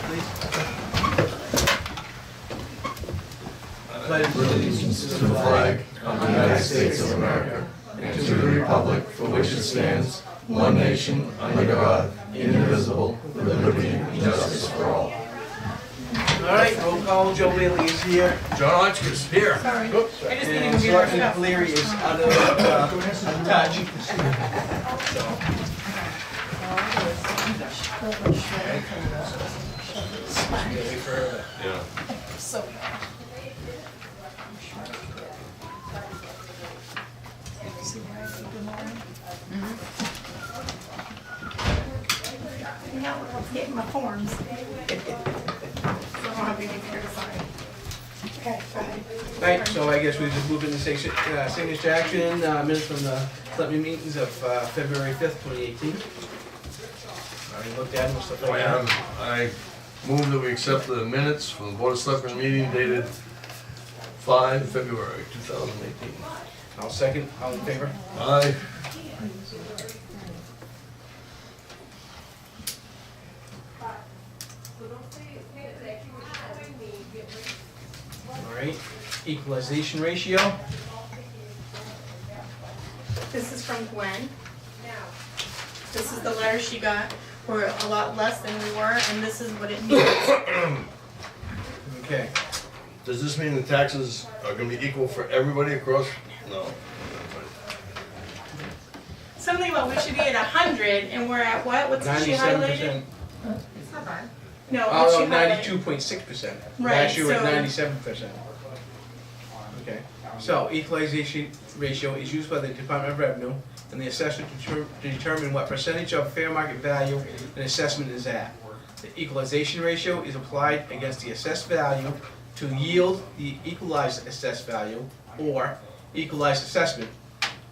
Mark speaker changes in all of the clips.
Speaker 1: please.
Speaker 2: Pledge allegiance to the flag of the United States of America and to the republic for which it stands, one nation, under God, indivisible, with liberty and justice for all.
Speaker 1: All right, roll call. Joe Bailey is here.
Speaker 3: John Hotchkiss here.
Speaker 4: Sorry.
Speaker 1: Oops.
Speaker 4: I just
Speaker 1: And
Speaker 4: didn't even get our
Speaker 1: Selectman
Speaker 4: stuff.
Speaker 1: Cleary is out of touch.
Speaker 3: Yeah.
Speaker 4: So. Yeah, let's get my forms. So I don't have anything here to sign. Okay, fine.
Speaker 1: Right, so I guess we just move into signature action, minutes from the selectmen meetings of February 5th, 2018. Already looked at them and stuff like that.
Speaker 3: I move that we accept the minutes from the Board of Selectmen meeting dated 5 February 2018.
Speaker 1: I'll second. All in favor?
Speaker 3: Aye.
Speaker 1: All right, equalization ratio.
Speaker 4: This is from Gwen. This is the letter she got. We're a lot less than we were, and this is what it means.
Speaker 1: Okay.
Speaker 3: Does this mean the taxes are gonna be equal for everybody across? No.
Speaker 4: Something about we should be at 100, and we're at what? What's she
Speaker 1: 97%.
Speaker 4: highlighted? It's not bad. No,
Speaker 1: Oh,
Speaker 4: what's she
Speaker 1: no,
Speaker 4: highlighted?
Speaker 1: 92.6%.
Speaker 4: Right,
Speaker 1: Last year we were at
Speaker 4: so-
Speaker 1: 97%. Okay, so equalization ratio is used by the Department of Revenue and the assessor to determine what percentage of fair market value an assessment is at. The equalization ratio is applied against the assessed value to yield the equalized assessed value or equalized assessment.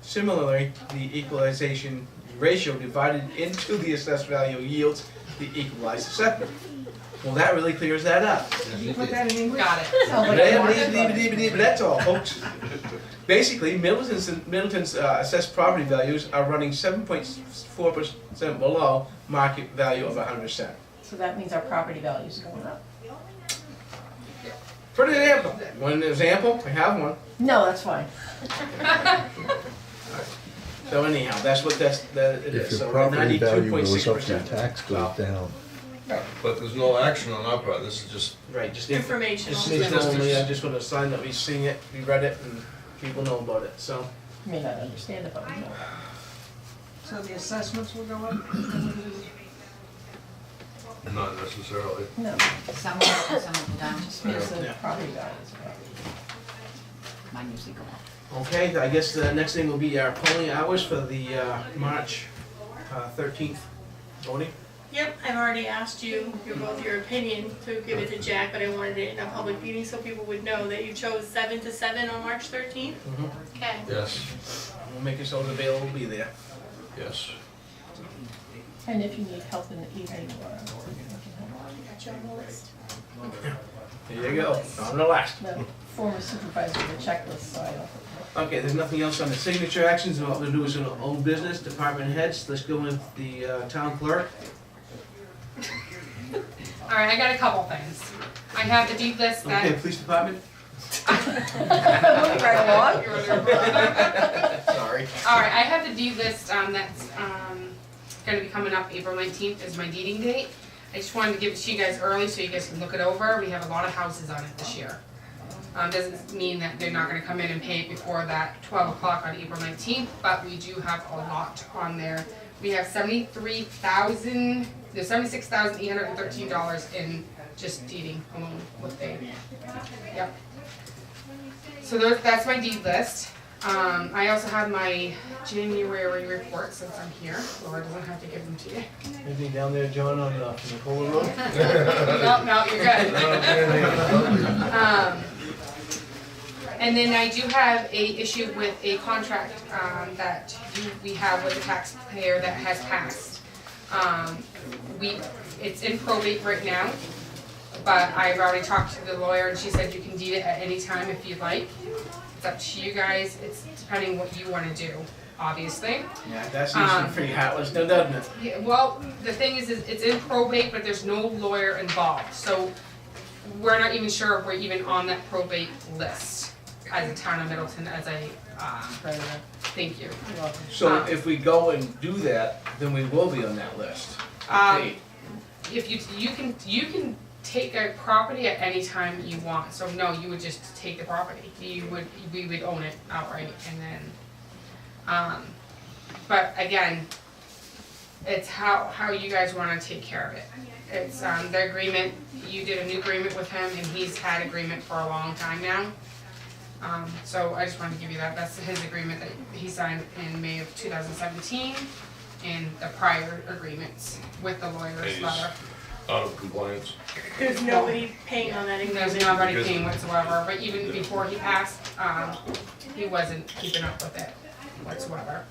Speaker 1: Similarly, the equalization ratio divided into the assessed value yields the equalized assessment. Well, that really clears that up.
Speaker 4: You put that in English?
Speaker 5: Got it.
Speaker 1: But that's all, folks. Basically, Middleton's assessed property values are running 7.4% below market value of 100%.
Speaker 5: So that means our property values are going up?
Speaker 1: For an example, one example, I have one.
Speaker 5: No, that's fine.
Speaker 1: So anyhow, that's what that it
Speaker 6: If
Speaker 1: is.
Speaker 6: your
Speaker 1: So
Speaker 6: property value goes up, your
Speaker 1: 92.6%.
Speaker 6: tax goes down.
Speaker 3: But there's no action on our part, this is just,
Speaker 1: Right, just
Speaker 4: Informational.
Speaker 1: information only. I just want to sign that we've seen it, we read it, and people know about it. So
Speaker 5: May not understand it, but we know.
Speaker 7: So the assessments will go up?
Speaker 3: not necessarily.
Speaker 5: No,
Speaker 8: Some will up and some will go down.
Speaker 5: just means the
Speaker 1: Yeah.
Speaker 5: property values are up.
Speaker 8: Mine usually go up.
Speaker 1: okay, I guess the next thing will be our polling hours for the March 13th voting.
Speaker 4: Yep, I've already asked you, both your opinion to give it to Jack, but I wanted it in a public meeting so people would know that you chose 7 to 7 on March 13th. Okay.
Speaker 3: Yes,
Speaker 1: We'll make yourselves available, be there.
Speaker 3: yes.
Speaker 5: And if you need help in the evening or we can help you on the list.
Speaker 1: There you go, on the last.
Speaker 5: The former supervisor of the checklist, so I don't.
Speaker 1: Okay, there's nothing else on the signature actions, and what we'll do is an old business, department heads. Let's go with the town clerk.
Speaker 5: All right, I got a couple things. I have the deed list
Speaker 1: Okay,
Speaker 5: that.
Speaker 1: police department?
Speaker 5: Moving right along.
Speaker 1: Sorry.
Speaker 5: All right, I have the deed list that's gonna be coming up April 19th is my deeding date. I just wanted to give it to you guys early so you guys can look it over. We have a lot of houses on it this year. Doesn't mean that they're not gonna come in and pay it before that 12 o'clock on April 19th, but we do have a lot on there. We have there's $76,813 in just deeding alone, what they, yep. So that's my deed list. I also have my January report since I'm here, Laura doesn't have to give them to you.
Speaker 1: Anything down there, John, on Nicola Road?
Speaker 5: No, you're good. And then I do have a issue with a contract that we have with the taxpayer that has passed. It's in probate right now, but I've already talked to the lawyer and she said you can deed it at any time if you'd like. It's up to you guys, it's depending what you wanna do. obviously.
Speaker 1: Yeah, that seems pretty heartless, now, doesn't it?
Speaker 5: Yeah, well, the thing is it's in probate, but there's no lawyer involved, so we're not even sure if we're even on that probate list as a town of Middleton, as a, president. Thank you.
Speaker 1: So if we go and do that, then we will be on that list.
Speaker 5: Um, if you can take a property at any time you want, so no, you would just take the property, we would own it outright, and then, but again, it's how you guys wanna take care of it. It's, the agreement, you did a new agreement with him, and he's had agreement for a long time now. So I just wanted to give you that, that's his agreement that he signed in May of 2017, and the prior agreements with the lawyer's
Speaker 3: He's
Speaker 5: letter.
Speaker 3: out of compliance.
Speaker 4: There's nobody paying on that
Speaker 5: There's
Speaker 4: agreement.
Speaker 5: nobody paying whatsoever, but even before he passed, he wasn't keeping up with it whatsoever.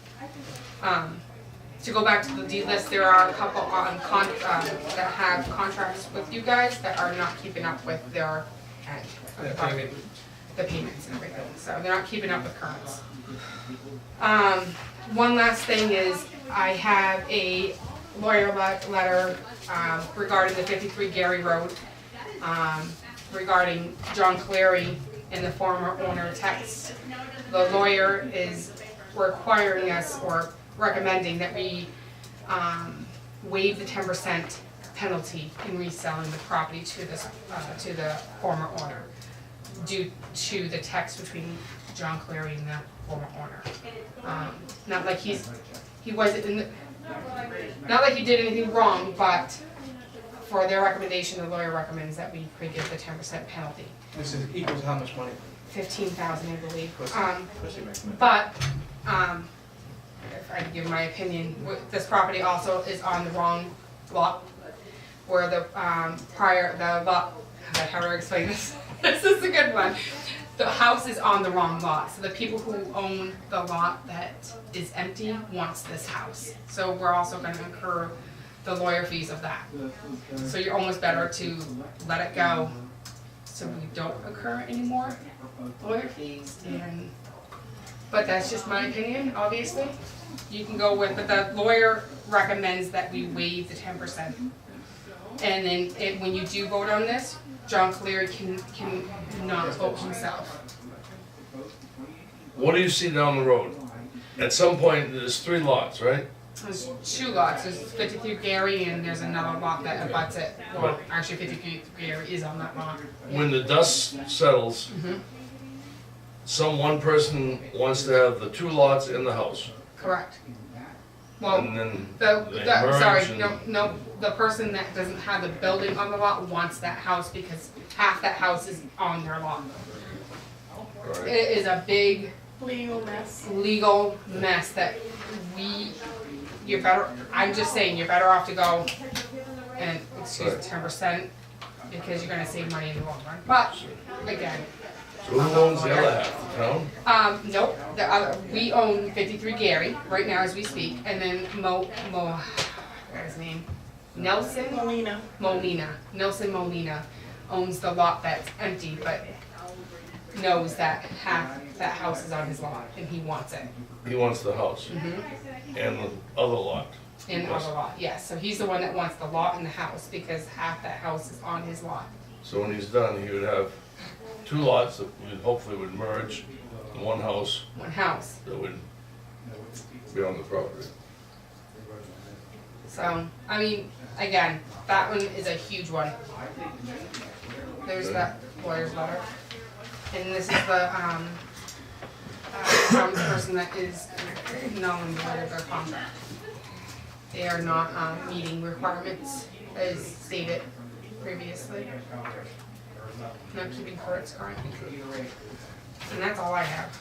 Speaker 5: To go back to the deed list, there are a couple on that have contracts with you guys that are not keeping up with their end of the property, the payments and everything, so they're not keeping up with currents. One last thing is, I have a lawyer letter regarding the 53 Gary Road, regarding John Cleary and the former owner text. The lawyer is requiring us, or recommending that we waive the 10% penalty in reselling the property to this, to the former owner, due to the text between John Cleary and the former owner. Not like he wasn't in the, not like he did anything wrong, but for their recommendation, the lawyer recommends that we could give the 10% penalty.
Speaker 1: This is equals how much money?
Speaker 5: 15,000, I believe.
Speaker 1: What's he recommend?
Speaker 5: But, if I can give my opinion, this property also is on the wrong lot, where the, the lot, how do I explain this? This is a good one. The house is on the wrong lot, so the people who own the lot that is empty wants this house. So we're also gonna incur the lawyer fees of that. So you're almost better to let it go, so we don't incur any more lawyer fees, and, but that's just my opinion, obviously. You can go with, but the lawyer recommends that we waive the 10%. And then when you do vote on this, John Cleary can not vote himself.
Speaker 3: What do you see down the road? At some point, there's 3 lots, right?
Speaker 5: There's 2 lots, there's 53 Gary and there's another lot that abuts it. Well, actually 53 Gary is on that lot.
Speaker 3: When the dust settles, one person wants to have the 2 lots in the house.
Speaker 5: Correct. Well,
Speaker 3: And then
Speaker 5: the
Speaker 3: they merge
Speaker 5: sorry,
Speaker 3: and-
Speaker 5: no, the person that doesn't have the building on the lot wants that house because half that house is on their lot.
Speaker 3: Right.
Speaker 5: It is a big
Speaker 4: Legal mess.
Speaker 5: legal mess that you're better, I'm just saying, you're better off to go and excuse the 10% because you're gonna save money in the long run. But again,
Speaker 3: So who owns the other half, the town?
Speaker 5: nope, we own 53 Gary right now as we speak, and then what's his name? Nelson
Speaker 4: Molina.
Speaker 5: Molina owns the lot that's empty, but knows that half that house is on his lot and he wants it.
Speaker 3: He wants the house and the other lot.
Speaker 5: In the other lot, yes, so he's the one that wants the lot and the house because half that house is on his lot.
Speaker 3: So when he's done, he would have 2 lots that hopefully would merge in one house
Speaker 5: One house,
Speaker 3: that would be on the property.
Speaker 5: so, I mean, again, that one is a huge one. There's that lawyer's letter. And this is the, person that is nulling their contract. They are not, meeting requirements as stated previously. Not keeping courts current. And that's all I have.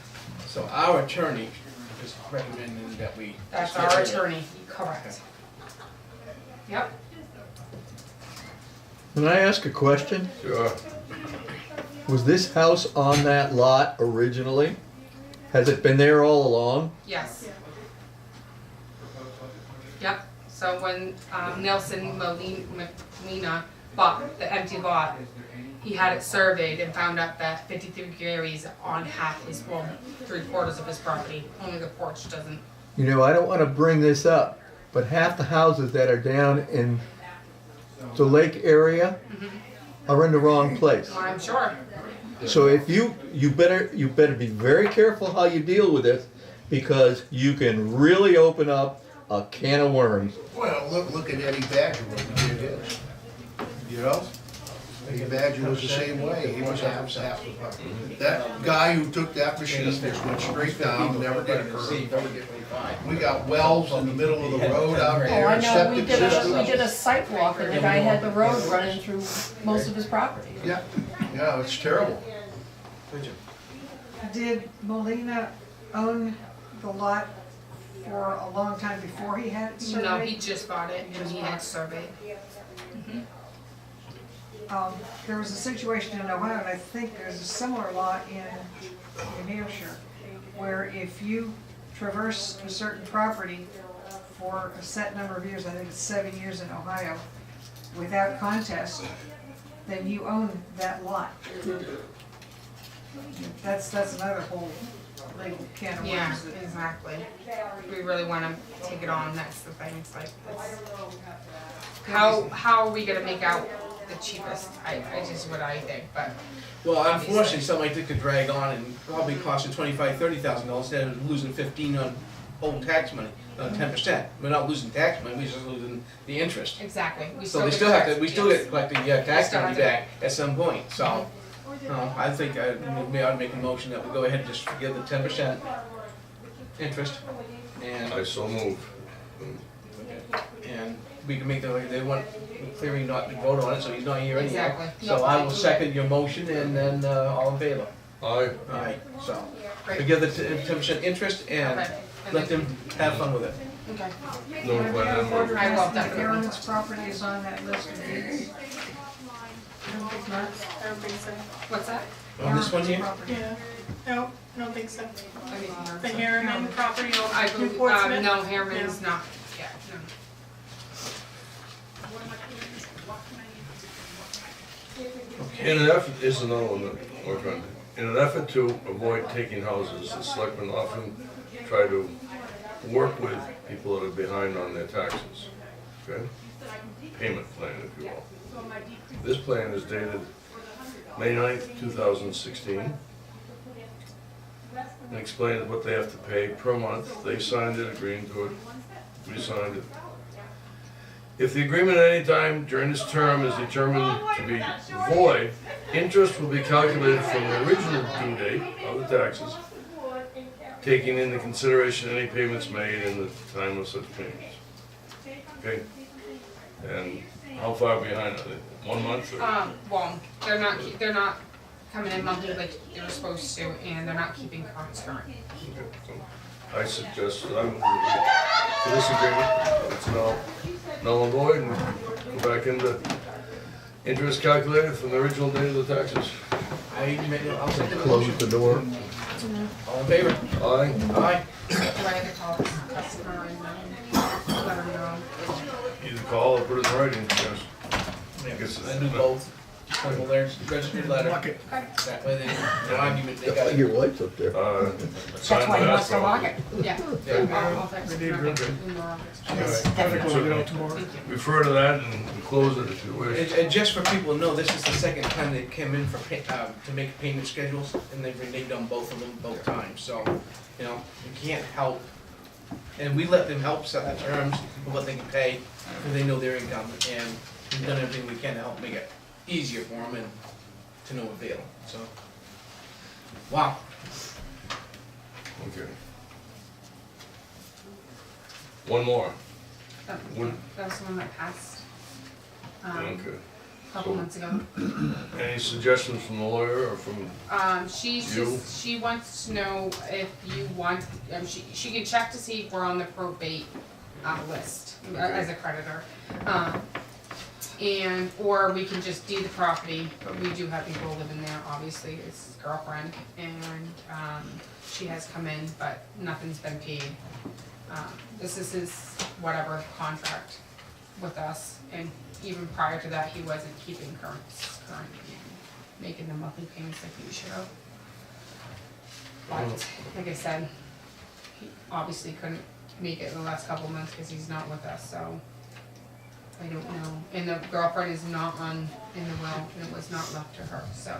Speaker 1: So our attorney is recommending that we.
Speaker 5: That's our attorney, correct. Yep.
Speaker 6: Can I ask a question?
Speaker 3: Sure.
Speaker 6: Was this house on that lot originally? Has it been there all along?
Speaker 5: Yes. Yep, so when Nelson Molina bought the empty lot, he had it surveyed and found out that 53 Gary's on half his, well, 3/4 of his property, only the porch doesn't
Speaker 6: You know, I don't wanna bring this up, but half the houses that are down in the lake area are in the wrong place.
Speaker 5: Well, I'm sure.
Speaker 6: So if you better be very careful how you deal with this, because you can really open up a can of worms.
Speaker 9: Well, look at Eddie Badger, what he did his. You know? Eddie Badger was the same way, he was half the property. That guy who took that machine just went straight down, never did a curve. We got wells in the middle of the road out
Speaker 7: Oh, I
Speaker 9: there,
Speaker 7: know, we
Speaker 9: septic
Speaker 7: did
Speaker 9: systems.
Speaker 7: a site walk and the guy had the road running through most of his property.
Speaker 9: Yeah, yeah, it's terrible.
Speaker 7: Did Molina own the lot for a long time before he had it surveyed?
Speaker 5: No, he just bought it and he had surveyed.
Speaker 7: There was a situation in Ohio, and I think there's a similar law in New Hampshire, where if you traverse a certain property for a set number of years, I think it's 7 years in Ohio, without contest, then you own that lot. That's another whole legal can of
Speaker 5: Yeah,
Speaker 7: worms. that-
Speaker 5: exactly. We really wanna take it on, that's the thing, it's like, how are we gonna make out the cheapest? I just what I think, but
Speaker 1: Well, unfortunately, something like this could drag on and probably cost you $25,000-$30,000 instead of losing 15 on old tax money, 10%. We're not losing tax money, we're just losing the interest.
Speaker 5: exactly, we
Speaker 1: So they
Speaker 5: get
Speaker 1: still have to,
Speaker 5: taxed,
Speaker 1: we still
Speaker 5: yes.
Speaker 1: get to collect the tax
Speaker 5: still
Speaker 1: money
Speaker 5: have to-
Speaker 1: back at some point, so. I think we ought to make a motion that we go ahead and just give the 10% interest and.
Speaker 3: I so move.
Speaker 1: And we can make the, they want Cleary not to vote on it, so he's not here anyhow.
Speaker 5: Exactly.
Speaker 1: So
Speaker 5: Nope.
Speaker 1: I will second your motion and then, all in favor?
Speaker 3: Aye.
Speaker 1: Alright, so, we
Speaker 5: Great.
Speaker 1: give the 10% interest and
Speaker 5: Okay. And
Speaker 1: let
Speaker 5: then-
Speaker 1: them have fun with it.
Speaker 5: Okay.
Speaker 3: Notify them.
Speaker 5: I will
Speaker 7: That
Speaker 5: definitely.
Speaker 7: Aaron's property is on that list of deeds.
Speaker 4: I don't think so.
Speaker 5: What's that?
Speaker 1: On this one here?
Speaker 7: Aaron's property.
Speaker 4: Yeah, no, I don't think so.
Speaker 5: I mean,
Speaker 4: The Harriman property
Speaker 5: I
Speaker 4: on
Speaker 5: believe,
Speaker 4: Newport Smith?
Speaker 5: no, Harriman's not, yeah, no.
Speaker 3: In an effort, is another one that we're trying to, in an effort to avoid taking houses, the selectmen often try to work with people that are behind on their taxes, okay? Payment plan, if you will. This plan is dated May 9th, 2016. And explains what they have to pay per month. They signed it, agreeing to it, we signed it. If the agreement at any time during this term is determined to be void, interest will be calculated from the original due date of the taxes, taking into consideration any payments made in the time of such payments. Okay? And how far behind are they? 1 month or?
Speaker 5: Well, they're not coming in monthly like they were supposed to, and they're not keeping current.
Speaker 3: Okay, so I suggest that I move for this agreement, it's null and void, and go back into interest calculated from the original date of the taxes.
Speaker 1: I'll second the
Speaker 6: Close
Speaker 1: motion.
Speaker 6: the door.
Speaker 1: All in favor?
Speaker 3: Aye.
Speaker 1: Aye.
Speaker 5: Do I have to call this customer and let her know?
Speaker 3: Either call or put it in writing, yes. I guess
Speaker 1: I do both. Couple letters, registered letter. That way they, no argument, they got it.
Speaker 6: Your wife's up there.
Speaker 3: Signed by us, probably.
Speaker 5: Yeah.
Speaker 1: Yeah.
Speaker 5: I'll text her.
Speaker 3: Refer to that and close it if you wish.
Speaker 1: And just for people to know, this is the second time they came in for, to make payment schedules, and they've done both of them both times, so, you know, we can't help. And we let them help set the terms of what they can pay, because they know their income, and we've done everything we can to help make it easier for them and to no avail, so. Wow.
Speaker 3: Okay. One more.
Speaker 5: That was the one that passed,
Speaker 3: Okay.
Speaker 5: a couple months ago.
Speaker 3: Any suggestions from the lawyer or from,
Speaker 5: She wants to know if you want, she can check to see if we're on the probate, list as a creditor. Or we can just deed the property, but we do have people living there, obviously, it's his girlfriend, and, she has come in, but nothing's been paid. This is his, whatever, contract with us, and even prior to that, he wasn't keeping current, making the monthly payments like he should have. But, like I said, he obviously couldn't make it the last couple months because he's not with us, so I don't know. And the girlfriend is not in the will, and it was not left to her, so.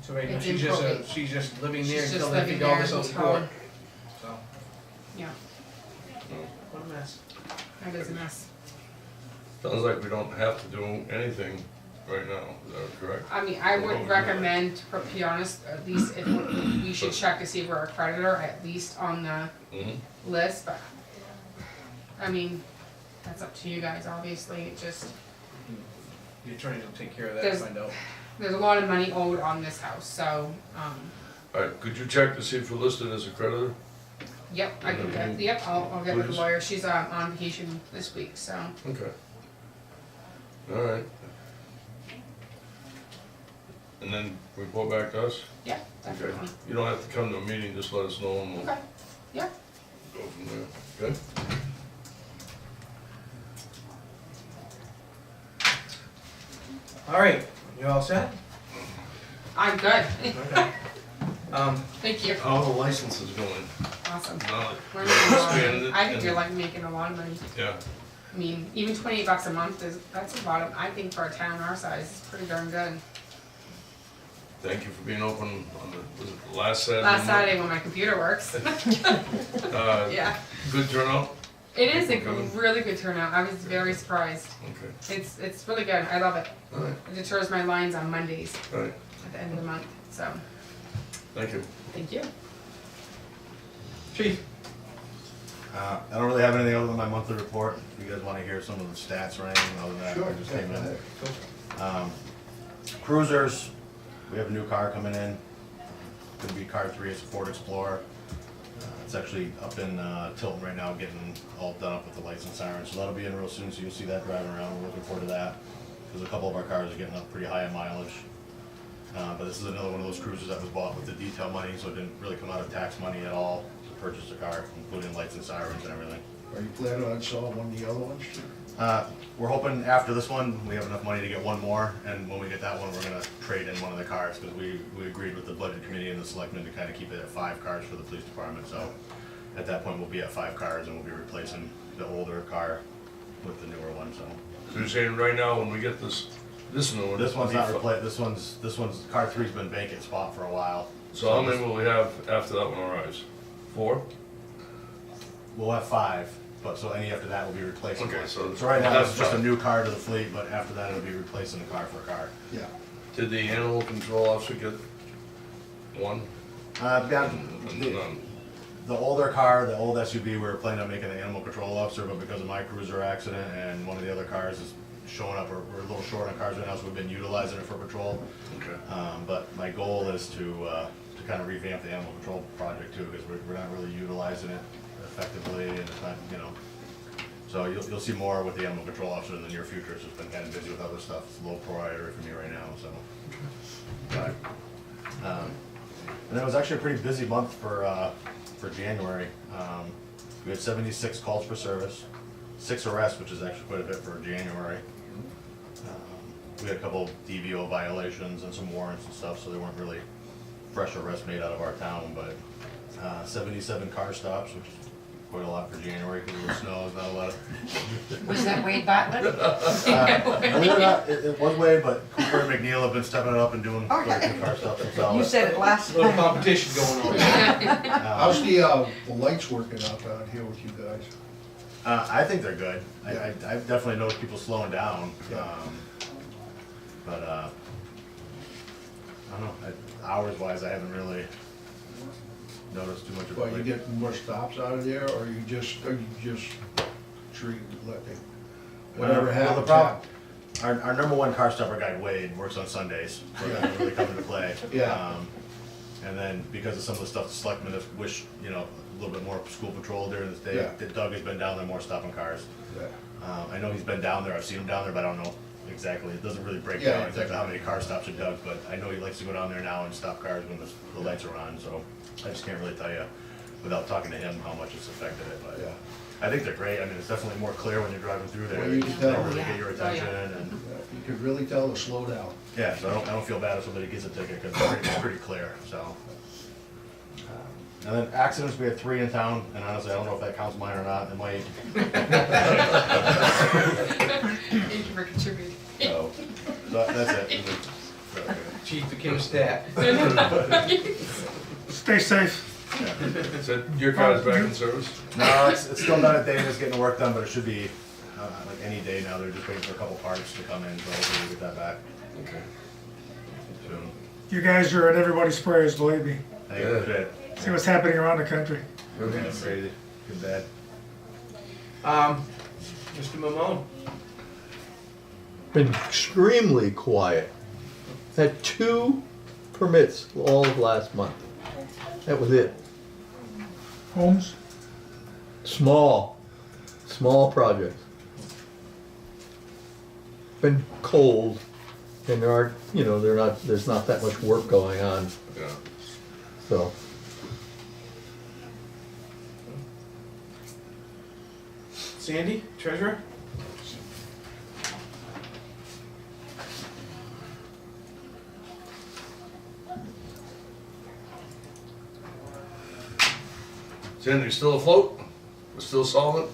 Speaker 1: So right now,
Speaker 5: It's in
Speaker 1: she's
Speaker 5: probate.
Speaker 1: just living there
Speaker 5: She's
Speaker 1: until
Speaker 5: just
Speaker 1: they
Speaker 5: living
Speaker 1: figure all
Speaker 5: there
Speaker 1: this out in
Speaker 5: until-
Speaker 1: court. So,
Speaker 5: Yeah,
Speaker 1: what a mess.
Speaker 5: that is a mess.
Speaker 3: Sounds like we don't have to do anything right now, is that correct?
Speaker 5: I mean, I would recommend, to be honest, at least if, we should check to see if we're a creditor, at least on the
Speaker 3: Mm-hmm.
Speaker 5: list, but, I mean, that's up to you guys, obviously, it just,
Speaker 1: The attorney will take care of that,
Speaker 5: There's-
Speaker 1: find out.
Speaker 5: there's a lot of money owed on this house, so,
Speaker 3: Alright, could you check to see if we're listed as a creditor?
Speaker 5: yep, I can get, yep, I'll get with the
Speaker 3: Please.
Speaker 5: lawyer, she's on vacation this week, so.
Speaker 3: Okay. Alright. And then report back to us?
Speaker 5: Yeah,
Speaker 3: Okay.
Speaker 5: definitely.
Speaker 3: You don't have to come to a meeting, just let us know and we'll
Speaker 5: Okay, yeah.
Speaker 3: go from there, okay?
Speaker 1: All right, you all set?
Speaker 5: I'm good.
Speaker 1: Okay.
Speaker 5: Thank you.
Speaker 3: How are the licenses going?
Speaker 5: Awesome.
Speaker 3: Now that
Speaker 5: We're
Speaker 3: we've
Speaker 5: making a lot of
Speaker 3: expanded
Speaker 5: money.
Speaker 3: it
Speaker 5: I think
Speaker 3: and-
Speaker 5: you're like making a lot of money.
Speaker 3: Yeah,
Speaker 5: I mean, even $28 a month that's a lot of, I think for a town our size, it's pretty darn good.
Speaker 3: thank you for being open on the, was it the last Saturday?
Speaker 5: Last
Speaker 3: month?
Speaker 5: Saturday when my computer works. Yeah.
Speaker 3: Good turnout?
Speaker 5: It is a
Speaker 3: Okay.
Speaker 5: really good turnout. I was very surprised.
Speaker 3: Okay,
Speaker 5: It's really good. I love it.
Speaker 3: alright,
Speaker 5: It deters my lines on Mondays
Speaker 3: alright,
Speaker 5: at the end of the month, so,
Speaker 3: thank you.
Speaker 5: thank you.
Speaker 1: Chief?
Speaker 2: I don't really have anything other than my monthly report. If you guys wanna hear some of the stats or anything other than that,
Speaker 9: Sure,
Speaker 2: I just came in.
Speaker 9: yeah.
Speaker 2: Cruisers, we have a new car coming in. Gonna be car 3, it's a Ford Explorer. It's actually up in Tilton right now, getting all done up with the lights and sirens, so that'll be in real soon, so you'll see that driving around. We're looking forward to that. Because a couple of our cars are getting up pretty high in mileage. But this is another one of those cruisers that was bought with the detail money, so it didn't really come out of tax money at all to purchase the car, including lights and sirens and everything.
Speaker 9: Are you planning on selling one of the other ones too?
Speaker 2: We're hoping after this one, we have enough money to get one more, and when we get that one, we're gonna trade in one of the cars, because we agreed with the budget committee and the selectmen to kind of keep it at 5 cars for the police department, so at that point, we'll be at 5 cars, and we'll be replacing the older car with the newer one, so.
Speaker 3: So you're saying right now, when we get this new one?
Speaker 2: This one's not
Speaker 3: it'll be
Speaker 2: replaced, this one's, car 3's been vacant spot for a while.
Speaker 3: So how many will we have after that one arrives? 4?
Speaker 2: We'll have 5, but so any after that will be replacing.
Speaker 3: Okay,
Speaker 2: one.
Speaker 3: so
Speaker 2: right now,
Speaker 3: that's
Speaker 2: it's just a
Speaker 3: fine.
Speaker 2: new car to the fleet, but after that, it'll be replacing the car for a car.
Speaker 9: Yeah.
Speaker 3: Did the animal control officer get one? None.
Speaker 2: The older car, the old SUV, we were planning on making an animal control officer, but because of my cruiser accident and one of the other cars is showing up, we're a little short on cars right now, so we've been utilizing it for patrol.
Speaker 3: Okay.
Speaker 2: But my goal is to kind of revamp the animal control project too, because we're not really utilizing it effectively, and it's not, you know. So you'll see more with the animal control officer in the near future. It's just been kind of busy with other stuff. It's a low priority for me right now, so. But, and it was actually a pretty busy month for January. We had 76 calls for service, 6 arrests, which is actually quite a bit for January. We had a couple DVO violations and some warrants and stuff, so they weren't really fresh arrests made out of our town, but 77 car stops, which is quite a lot for January because of the snow. It's not a lot of.
Speaker 8: Was that Wade Bartlett?
Speaker 2: Believe it or not, it was Wade, but Cooper and McNeil have been stepping it up and doing
Speaker 7: Okay.
Speaker 2: quite a few car stops themselves.
Speaker 7: You said it last
Speaker 1: A little
Speaker 7: time.
Speaker 1: competition going on.
Speaker 9: How's the lights working out down here with you guys?
Speaker 2: I think they're good.
Speaker 9: Yeah.
Speaker 2: I've definitely noticed people slowing down.
Speaker 9: Yeah.
Speaker 2: But I don't know. Hours wise, I haven't really noticed too much of
Speaker 9: Well,
Speaker 2: it.
Speaker 9: you get more stops out of there, or you just treat, let them, whatever
Speaker 2: Well, the
Speaker 9: happens,
Speaker 2: problem-
Speaker 9: happens.
Speaker 2: Our number one car stopper guy, Wade, works on Sundays, so that doesn't really come into play.
Speaker 9: Yeah.
Speaker 2: And then because of some of the stuff the selectmen have wished, you know, a little bit more school patrol during this day,
Speaker 9: Yeah.
Speaker 2: that Doug has been down there more stopping cars.
Speaker 9: Yeah.
Speaker 2: I know he's been down there, I've seen him down there, but I don't know exactly, it doesn't really break
Speaker 9: Yeah,
Speaker 2: down exactly how many car stops are Doug, but I know he likes to go down there now and stop cars when the lights are on, so I just can't really tell you without talking to him how much it's affected it, but.
Speaker 9: Yeah.
Speaker 2: I think they're great, I mean, it's definitely more clear when you're driving through there,
Speaker 9: Well,
Speaker 2: they
Speaker 9: you can tell.
Speaker 2: really get your
Speaker 5: Oh,
Speaker 2: attention,
Speaker 5: yeah.
Speaker 2: and,
Speaker 9: You could really tell to slow down.
Speaker 2: yeah, so I don't feel bad if somebody gets a ticket, because it's pretty clear, so. And then accidents, we had 3 in town, and honestly, I don't know if that counts mine or not, it might.
Speaker 5: Thank you for contributing.
Speaker 2: So that's it.
Speaker 1: Chief became a stat.
Speaker 10: Stay safe.
Speaker 3: So your car's back in service?
Speaker 2: No, it's still done at Davis, getting the work done, but it should be like any day now. They're just waiting for a couple parts to come in, so hopefully we'll get that back
Speaker 3: Okay.
Speaker 2: soon.
Speaker 10: You guys are at everybody's prayers, believe me.
Speaker 2: Thank you, appreciate it.
Speaker 10: See what's happening around the country.
Speaker 3: Okay.
Speaker 2: It's crazy, good bad.
Speaker 1: Mr. Mamone?
Speaker 6: Been extremely quiet. Had 2 permits all of last month. That was it.
Speaker 10: Homes?
Speaker 6: Small projects. Been cold, and there's not that much work going on,
Speaker 3: Yeah.
Speaker 6: so.
Speaker 1: Sandy, treasurer?
Speaker 3: Sandy, still afloat? We're still solvent?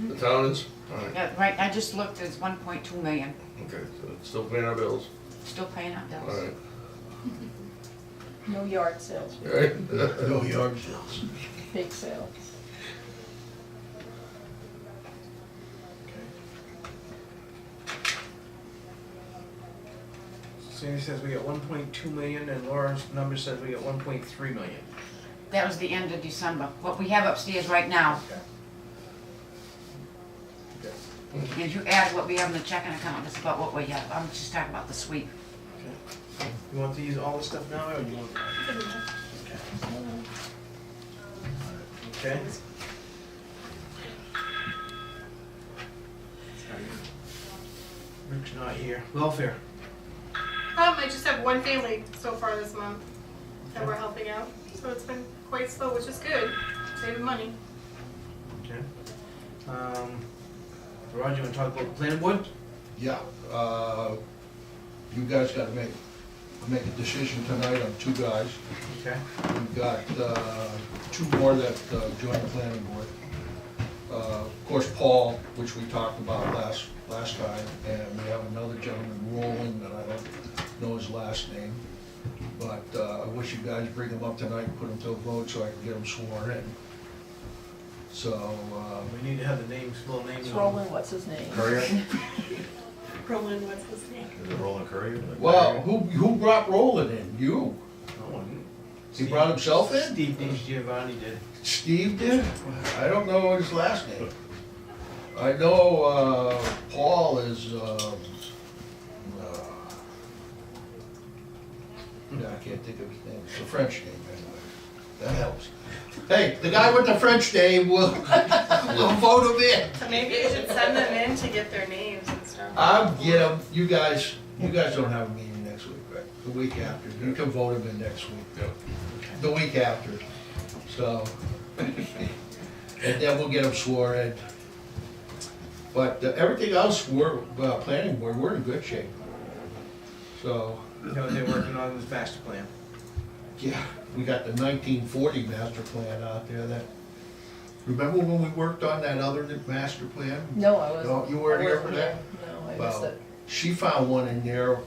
Speaker 3: The town is? All right.
Speaker 8: Yeah, right, I just looked, it's 1.2 million,
Speaker 3: Okay, so still paying our bills?
Speaker 8: still paying our
Speaker 3: All
Speaker 8: bills.
Speaker 3: right.
Speaker 4: No yard sales,
Speaker 3: All right.
Speaker 9: No yard sales.
Speaker 4: big sales.
Speaker 1: Sandy says we got 1.2 million, and Laura's number says we got 1.3 million.
Speaker 8: That was the end of December. What we have upstairs right now, if you add what we have in the checking account, it's about what we have. I'm just talking about the sweep.
Speaker 1: Okay. You want to use all the stuff now, or you want? Okay. Rick's not here. Welfare.
Speaker 4: I just have one family so far this month that we're helping out, so it's been quite slow, which is good, saving money.
Speaker 1: Okay. Roger, you want to talk about the planning board?
Speaker 9: Yeah, you guys gotta make a decision tonight on 2 guys.
Speaker 1: Okay.
Speaker 9: We've got 2 more that join the planning board. Of course, Paul, which we talked about last time, and we have another gentleman, Roland, that I don't know his last name. But I wish you guys bring him up tonight and put him to a vote so I can get him sworn in. So,
Speaker 1: We need to have the names, full names.
Speaker 11: It's Roland, what's his name?
Speaker 2: Courier?
Speaker 4: Roland, what's his name?
Speaker 2: Is it Roland Courier?
Speaker 9: well, who brought Roland in? You?
Speaker 1: No one.
Speaker 9: He brought himself in?
Speaker 1: Steve Giovanni did.
Speaker 9: Steve did? I don't know his last name. I know Paul is, no, I can't think of his name. It's a French name anyway. That helps. Hey, the guy with the French name, we'll vote him in.
Speaker 4: So maybe you should send them in to get their names and stuff.
Speaker 9: I'll get him. You guys don't have a meeting next week, right? The week after. You can vote him in next week.
Speaker 3: Yep.
Speaker 9: The week after. So, and then we'll get him sworn in. But everything else, planning board, we're in good shape. So,
Speaker 1: You know what they're working on this master plan.
Speaker 9: yeah, we got the 1940 master plan out there that, remember when we worked on that other master plan?
Speaker 11: No, I wasn't.
Speaker 9: No, you weren't
Speaker 11: I
Speaker 9: here
Speaker 11: wasn't
Speaker 9: for that?
Speaker 11: here. No, I missed
Speaker 9: Well,
Speaker 11: it.
Speaker 9: she found one in there,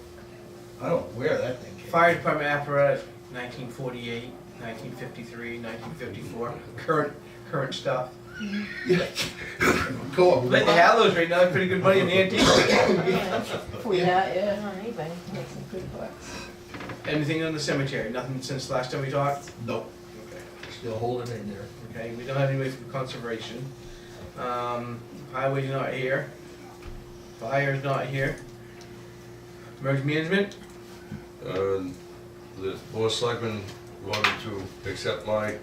Speaker 9: I don't know where that thing came from.
Speaker 1: Fire department apparatus, 1948, 1953, 1954, current stuff.
Speaker 9: Yeah. Cool.
Speaker 1: But they have those right now, pretty good money in the antiques.
Speaker 11: We had, yeah, on eBay, make some good bucks.
Speaker 1: Anything on the cemetery, nothing since last time we talked?
Speaker 9: Nope,
Speaker 1: Okay.
Speaker 9: still holding in there.
Speaker 1: Okay, we don't have anybody from conservation. Highway's not here. Fire's not here. Emergency management,
Speaker 3: The board of selectmen wanted to accept my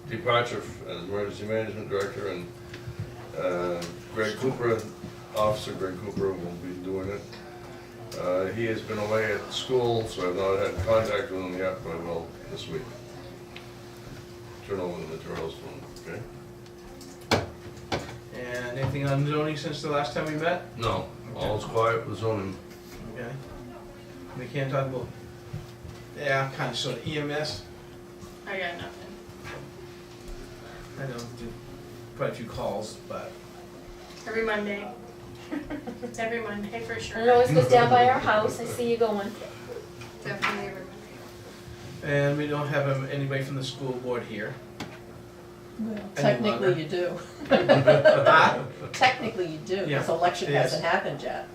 Speaker 3: departure as emergency management director, and Greg Cooper, Officer Greg Cooper, will be doing it. He has been away at school, so I've not had contact with him yet, but I will this week. Turn over the materials to him, okay?
Speaker 1: and anything on zoning since the last time we met?
Speaker 3: No, all's quiet with zoning.
Speaker 1: Okay. We can't talk about, yeah, kind of sort of EMS.
Speaker 4: I got nothing.
Speaker 1: I know, did quite a few calls, but
Speaker 4: Every Monday. Every Monday for sure.
Speaker 11: And it always goes down by our house, I see you going.
Speaker 4: Definitely every Monday.
Speaker 1: and we don't have anybody from the school board here.
Speaker 11: Technically you do.
Speaker 1: Ah,
Speaker 11: Technically you do,
Speaker 1: Yeah.
Speaker 11: because election
Speaker 1: Yes.
Speaker 11: hasn't happened yet.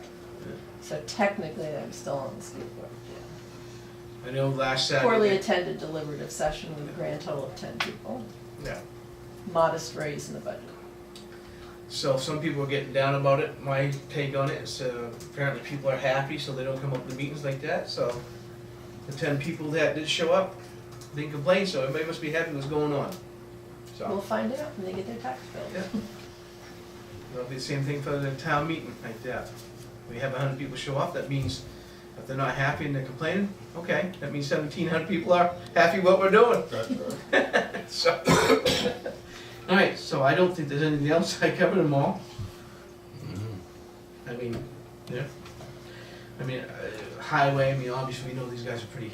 Speaker 11: So technically I'm still on the school board, yeah.
Speaker 1: I know last
Speaker 11: Poorly
Speaker 1: Saturday.
Speaker 11: attended deliberative session with a grand total of 10 people.
Speaker 1: Yeah.
Speaker 11: Modest raise in the budget.
Speaker 1: So some people are getting down about it. My take on it is apparently people are happy, so they don't come up to meetings like that. So the 10 people that did show up didn't complain, so everybody must be happy what's going on.
Speaker 11: We'll
Speaker 1: So
Speaker 11: find out when they get their tax bill.
Speaker 1: yeah. It'll be the same thing for the town meeting like that. We have 100 people show up, that means if they're not happy and they're complaining, okay, that means 1,700 people are happy what we're doing. So, all right, so I don't think there's anything else. I covered them all. I mean, yeah. I mean, highway, I mean, obviously we know these guys are pretty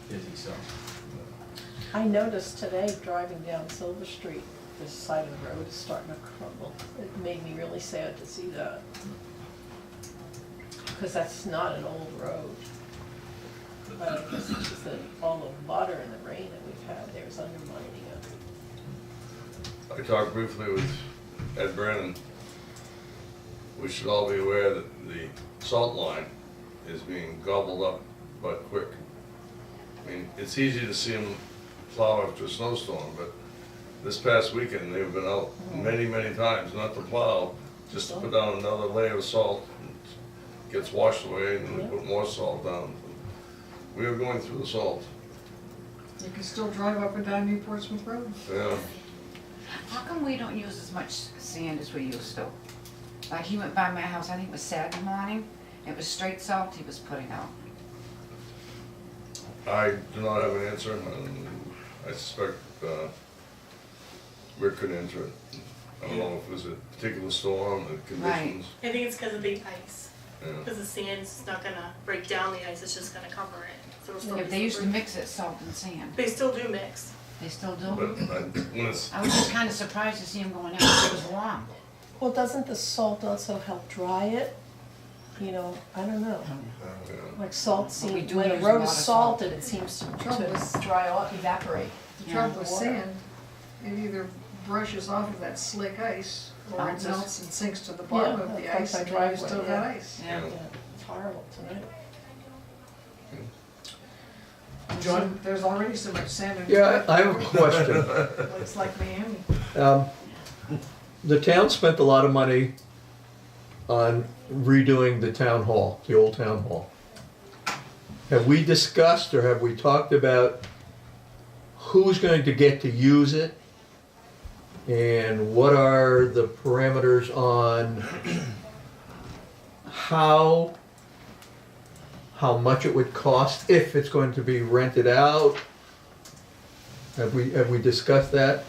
Speaker 1: busy, so.
Speaker 11: I noticed today, driving down Silver Street, this side of the road is starting to crumble. It made me really sad to see that. Because that's not an old road. But I guess it's just that all the water and the rain that we've had there is undermining it.
Speaker 3: I talked briefly with Ed Brennan. We should all be aware that the salt line is being gobbled up but quick. I mean, it's easy to see them plow after a snowstorm, but this past weekend, they've been out many, many times, not to plow, just to put down another layer of salt. It gets washed away and then they put more salt down. We are going through the salt,
Speaker 7: You can still drive up and down New Portsmouth Road.
Speaker 3: yeah.
Speaker 8: How come we don't use as much sand as we used to? Like he went by my house, I think it was Saturday morning, it was straight salt he was putting out.
Speaker 3: I do not have an answer, and I suspect Rick could answer it. I don't know if it was a particular storm, the conditions.
Speaker 4: I think it's because of the ice.
Speaker 3: Yeah.
Speaker 4: Because the sand's not gonna break down the ice, it's just gonna cover it. So it'll still
Speaker 8: Yeah,
Speaker 4: be
Speaker 8: they used to
Speaker 4: slippery.
Speaker 8: mix it salt and sand.
Speaker 4: They still do mix.
Speaker 8: They still
Speaker 3: But
Speaker 8: do?
Speaker 3: when it's,
Speaker 8: I was just kinda surprised to see him going out, it was warm.
Speaker 11: Well, doesn't the salt also help dry it? You know, I don't know. Like salt
Speaker 8: But we
Speaker 11: seems,
Speaker 8: do
Speaker 11: when a
Speaker 8: use a
Speaker 11: road
Speaker 8: lot
Speaker 11: is
Speaker 8: of salt.
Speaker 11: salted, it seems
Speaker 7: Trouble is-
Speaker 11: to dry off, evaporate.
Speaker 7: The
Speaker 8: Yeah.
Speaker 7: trouble with
Speaker 11: Water.
Speaker 7: sand, it either brushes off of that slick ice, or it
Speaker 8: Bounces.
Speaker 7: melts and sinks to the bottom
Speaker 11: Yeah,
Speaker 7: of the
Speaker 11: like
Speaker 7: ice,
Speaker 11: my
Speaker 7: and you
Speaker 11: driveway,
Speaker 7: still
Speaker 11: yeah.
Speaker 7: got ice.
Speaker 8: Yeah.
Speaker 11: Yeah, it's horrible tonight.
Speaker 1: John?
Speaker 7: There's already so much sand in it.
Speaker 6: Yeah, I have a question.
Speaker 7: Looks like Miami.
Speaker 6: The town spent a lot of money on redoing the town hall, the old town hall. Have we discussed or have we talked about who's going to get to use it? And what are the parameters on how much it would cost if it's going to be rented out? Have we discussed that?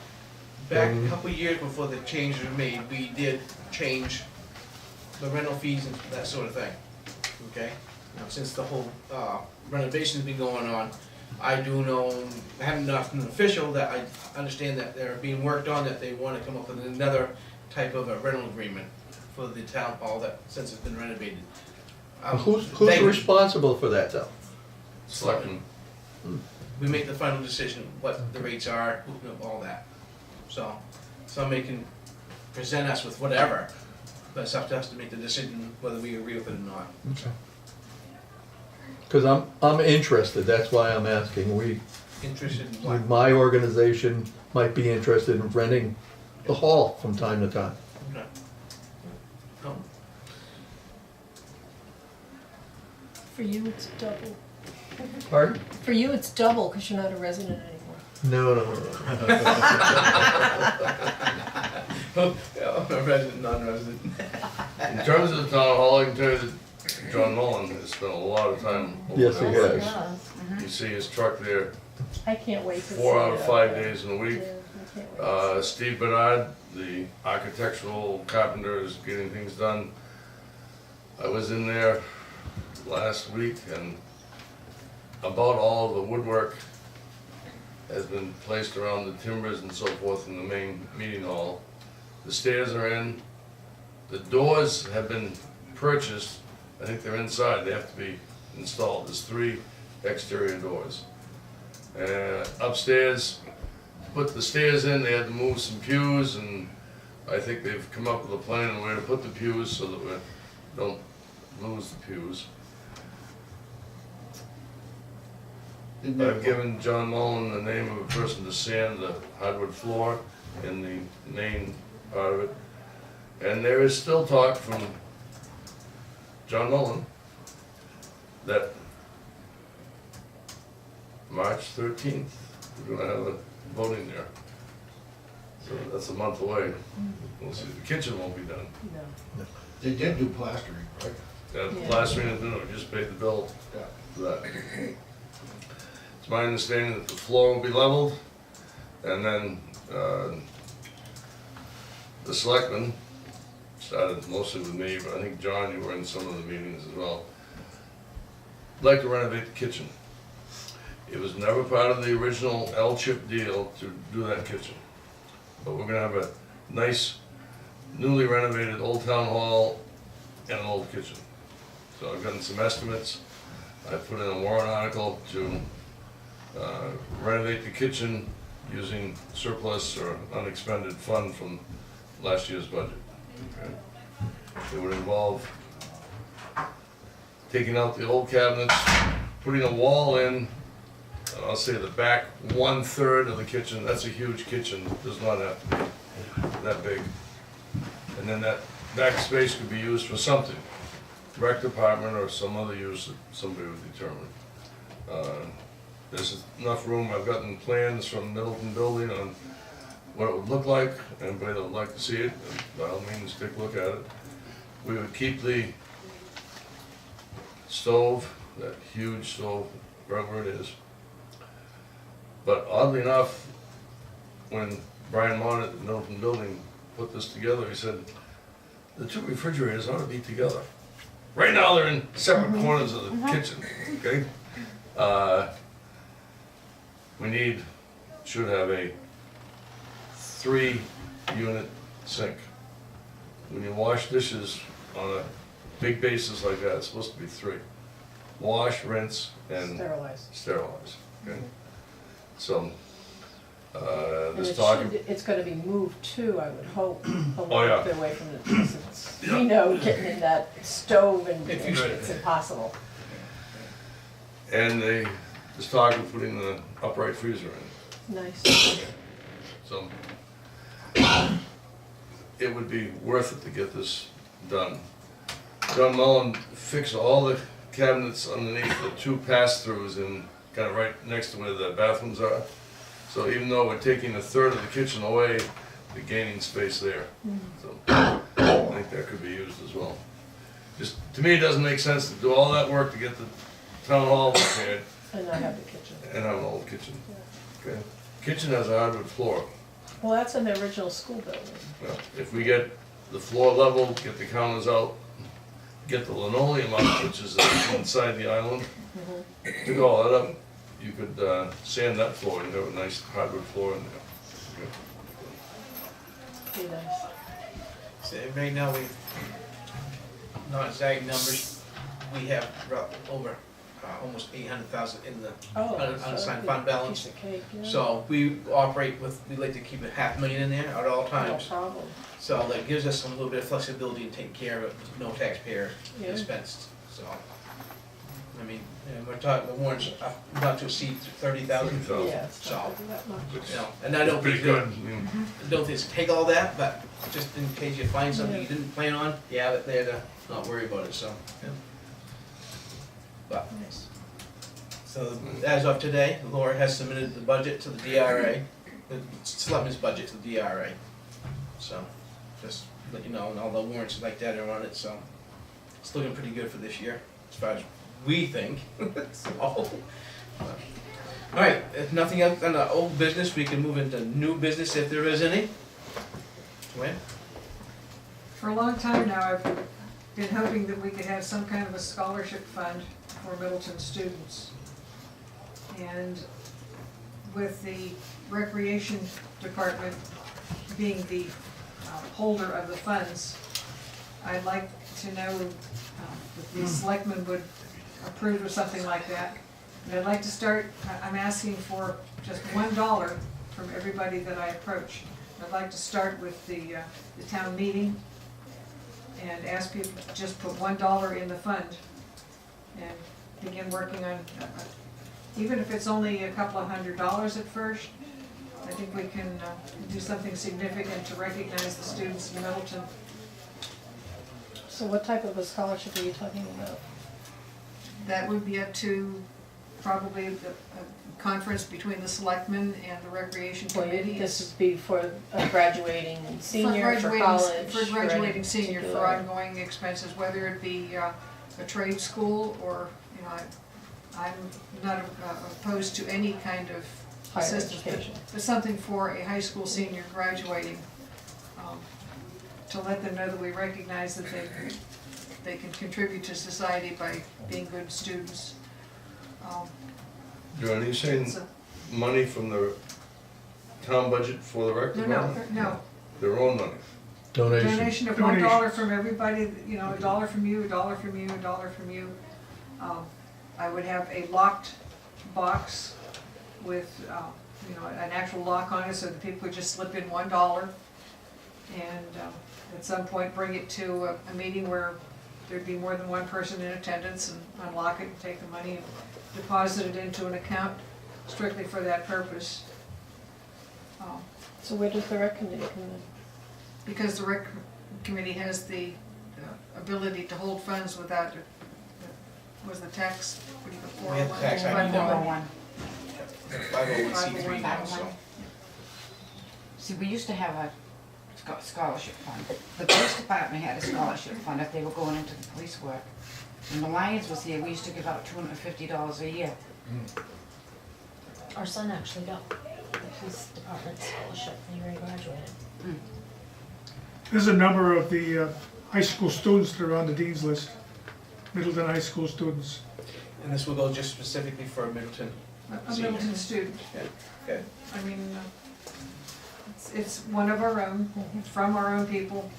Speaker 1: Back a couple of years before the changes were made, we did change the rental fees and that sort of thing, okay? Now, since the whole renovation's been going on, I do know, I haven't nothing official, that I understand that they're being worked on, that they wanna come up with another type of a rental agreement for the town hall that, since it's been renovated.
Speaker 6: Who's
Speaker 1: They-
Speaker 6: responsible for that though?
Speaker 3: selecting,
Speaker 1: We make the final decision, what the rates are, all that. So, somebody can present us with whatever, but it's up to us to make the decision whether we agree with it or not.
Speaker 6: Because I'm interested, that's why I'm asking.
Speaker 1: Interested in what?
Speaker 6: My organization might be interested in renting the hall from time to time.
Speaker 1: Okay. Oh,
Speaker 11: For you, it's double.
Speaker 6: Pardon?
Speaker 11: For you, it's double, because you're not a resident anymore.
Speaker 6: No.
Speaker 1: a resident, non-resident.
Speaker 3: in terms of the town hall, I can tell you that John Nolan has spent a lot of time over
Speaker 6: Yes, he
Speaker 3: there.
Speaker 6: has.
Speaker 3: You see his truck there
Speaker 11: I can't wait to see it.
Speaker 3: 4 out of
Speaker 11: up
Speaker 3: 5
Speaker 11: there.
Speaker 3: days in a week.
Speaker 11: Yeah, I can't wait.
Speaker 3: Steve Bernard, the architectural carpenter, is getting things done. I was in there last week and about all of the woodwork has been placed around the timbers and so forth in the main meeting hall. The stairs are in, the doors have been purchased, I think they're inside, they have to be installed, there's 3 exterior doors. Upstairs, to put the stairs in, they had to move some pews, and I think they've come up with a plan on where to put the pews so that we don't lose the pews. I've given John Mullen the name of a person to sand the hardwood floor in the main part of it. And there is still talk from John Mullen that March 13th, we're gonna have a voting there. So that's a month away. We'll see, the kitchen won't be done.
Speaker 11: No.
Speaker 9: They did do plastering, right?
Speaker 3: The
Speaker 11: Yeah.
Speaker 3: last thing to do, we just paid the bill
Speaker 9: Yeah.
Speaker 3: for that. It's my understanding that the floor will be leveled, and then, the selectmen, started mostly with me, but I think John, you were in some of the meetings as well, like to renovate the kitchen. It was never part of the original L-chip deal to do that kitchen. But we're gonna have a nice, newly renovated old town hall and an old kitchen. So I've gotten some estimates. I put in a warrant article to renovate the kitchen using surplus or unexpended fund from last year's budget. Okay. It would involve taking out the old cabinets, putting a wall in, I'll say the back 1/3 of the kitchen. That's a huge kitchen, does not have to be that big. And then that back space could be used for something, rec department or some other use that somebody would determine. There's enough room, I've gotten plans from Middleton Building on what it would look like. Anybody that would like to see it, by all means, take a look at it. We would keep the stove, that huge stove, wherever it is. But oddly enough, when Brian Mott at the Middleton Building put this together, he said, the 2 refrigerators ought to be together. Right now, they're in separate corners of the kitchen, okay? We should have a 3-unit sink. When you wash dishes on a big basis like that, it's supposed to be 3. Wash, rinse, and sterilize, okay? So,
Speaker 11: And
Speaker 3: this talk.
Speaker 11: it's gonna be moved too, I would hope, a
Speaker 3: Oh,
Speaker 11: little
Speaker 3: yeah.
Speaker 11: bit away from the, because it's,
Speaker 3: Yeah.
Speaker 11: you know, getting in that stove and
Speaker 1: If you-
Speaker 11: it's impossible.
Speaker 3: And they just talked of putting the upright freezer in.
Speaker 11: Nice.
Speaker 3: So it would be worth it to get this done. John Mullen fixed all the cabinets underneath the 2 pass-throughs and kind of right next to where the bathrooms are. So even though we're taking 1/3 of the kitchen away, we're gaining space there. So I think that could be used as well. Just, to me, it doesn't make sense to do all that work to get the town hall repaired
Speaker 11: And I have the kitchen.
Speaker 3: and have an old kitchen. Okay? Kitchen has a hardwood floor.
Speaker 11: Well, that's in the original school building.
Speaker 3: Well, if we get the floor level, get the counters out, get the linoleum out, which is inside the island, pick all that up, you could sand that floor and have a nice hardwood floor in there. Okay.
Speaker 11: Be nice.
Speaker 1: So right now, we've, not exact numbers, we have over almost 800,000 in the
Speaker 11: Oh,
Speaker 1: unassigned
Speaker 11: so
Speaker 1: fund balance.
Speaker 11: piece of cake, yeah.
Speaker 1: So we operate with, we like to keep $500,000 in there at all
Speaker 11: No
Speaker 1: times.
Speaker 11: problem.
Speaker 1: So that gives us some little bit of flexibility in taking care of it with no taxpayer
Speaker 11: Yeah.
Speaker 1: expense, so. I mean, and we're talking, the warrants about to exceed 30,000,
Speaker 3: So,
Speaker 11: Yeah, it's
Speaker 1: So-
Speaker 11: not gonna be that much.
Speaker 3: which
Speaker 1: you know, and I don't
Speaker 3: pretty
Speaker 1: think,
Speaker 3: good.
Speaker 1: I don't think it's take all that, but just in case you find something you didn't plan on, you have it there to not worry about it, so. Yeah. But,
Speaker 11: Nice.
Speaker 1: so as of today, Laura has submitted the budget to the DRA, the selectmen's budget to the DRA. So, just let you know, and all the warrants like that are on it, so it's looking pretty good for this year, as far as we think, so. All right, if nothing else on the old business, we can move into new business if there is any. When?
Speaker 7: For a long time now, I've been hoping that we could have some kind of a scholarship fund for Middleton students. And with the recreation department being the holder of the funds, I'd like to know if the selectmen would approve of something like that. And I'd like to start, I'm asking for just $1 from everybody that I approach. I'd like to start with the town meeting and ask people to just put $1 in the fund and begin working on, even if it's only a couple of $100s at first, I think we can do something significant to recognize the students in Middleton.
Speaker 11: So what type of a scholarship are you talking about?
Speaker 7: That would be up to probably the conference between the selectmen and the recreation
Speaker 11: Well,
Speaker 7: committee.
Speaker 11: this would be for a graduating senior, for
Speaker 7: graduating-
Speaker 11: college.
Speaker 7: For
Speaker 11: any
Speaker 7: graduating senior, for
Speaker 11: particular-
Speaker 7: ongoing expenses, whether it be a trade school or, you know, I'm not opposed to any kind of
Speaker 11: Higher
Speaker 7: assistance,
Speaker 11: education.
Speaker 7: but something for a high school senior graduating, to let them know that we recognize that they can contribute to society by being good students.
Speaker 3: Joanne, are you saying
Speaker 7: So-
Speaker 3: money from the town budget for the rec
Speaker 7: No,
Speaker 3: department?
Speaker 7: no,
Speaker 3: Their own money?
Speaker 6: Donation.
Speaker 7: donation of $1 from everybody, you know, $1 from you, $1 from you, $1 from you. I would have a locked box with, you know, an actual lock on it so that people could just slip in $1. And at some point, bring it to a meeting where there'd be more than one person in attendance, and unlock it and take the money and deposit it into an account strictly for that purpose.
Speaker 11: So where does the rec committee come in?
Speaker 7: Because the rec committee has the ability to hold funds without, was the tax, what do you go,
Speaker 1: We have the tax ID
Speaker 8: Number
Speaker 1: number.
Speaker 8: one.
Speaker 1: 501c3 now, so.
Speaker 8: See, we used to have a scholarship fund. The police department had a scholarship fund if they were going into the police work. When the Lions was here, we used to give out $250 a year.
Speaker 12: Our son actually got the police department scholarship when he graduated.
Speaker 10: There's a number of the high school students that are on the dean's list, Middleton high school students.
Speaker 1: And this will go just specifically for Middleton.
Speaker 7: a Middleton student.
Speaker 1: Okay.
Speaker 7: I mean, it's one of our own, from our own people.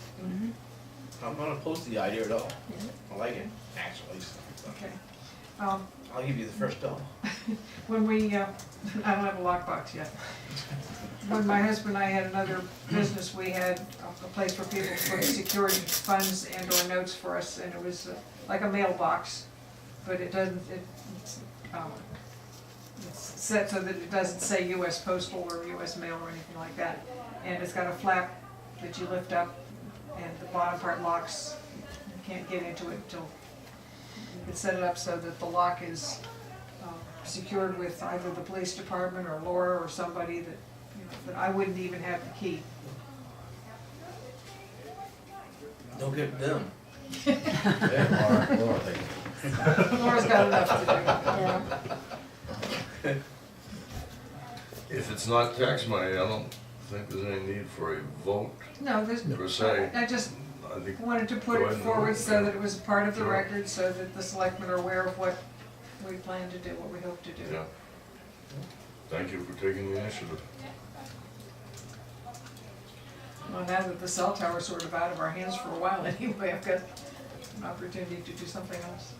Speaker 1: I'm not opposed to the idea at all. I like it, actually.
Speaker 7: Okay.
Speaker 1: I'll give you the first $1.
Speaker 7: When we, I don't have a lockbox yet. When my husband and I had another business, we had a place where people put secured funds and or notes for us, and it was like a mailbox, but it doesn't, it's set so that it doesn't say US Postal or US Mail or anything like that. And it's got a flap that you lift up, and the bottom part locks. You can't get into it until you can set it up so that the lock is secured with either the police department or Laura or somebody that, you know, that I wouldn't even have the key.
Speaker 1: Don't get them.
Speaker 2: Yeah, Laura, thank you.
Speaker 7: Laura's got enough to do.
Speaker 3: If it's not tax money, I don't think there's any need for a vote
Speaker 7: No, there's,
Speaker 3: per se.
Speaker 7: I just
Speaker 3: I think,
Speaker 7: wanted to put
Speaker 3: Go
Speaker 7: it
Speaker 3: ahead and
Speaker 7: forward
Speaker 3: move it,
Speaker 7: so that it was part of the
Speaker 3: Sure.
Speaker 7: record, so that the selectmen are aware of what we plan to do, what we hope to do.
Speaker 3: yeah. Thank you for taking the initiative.
Speaker 7: Well, now that the cell tower's sort of out of our hands for a while anyway, I've got an opportunity to do something else.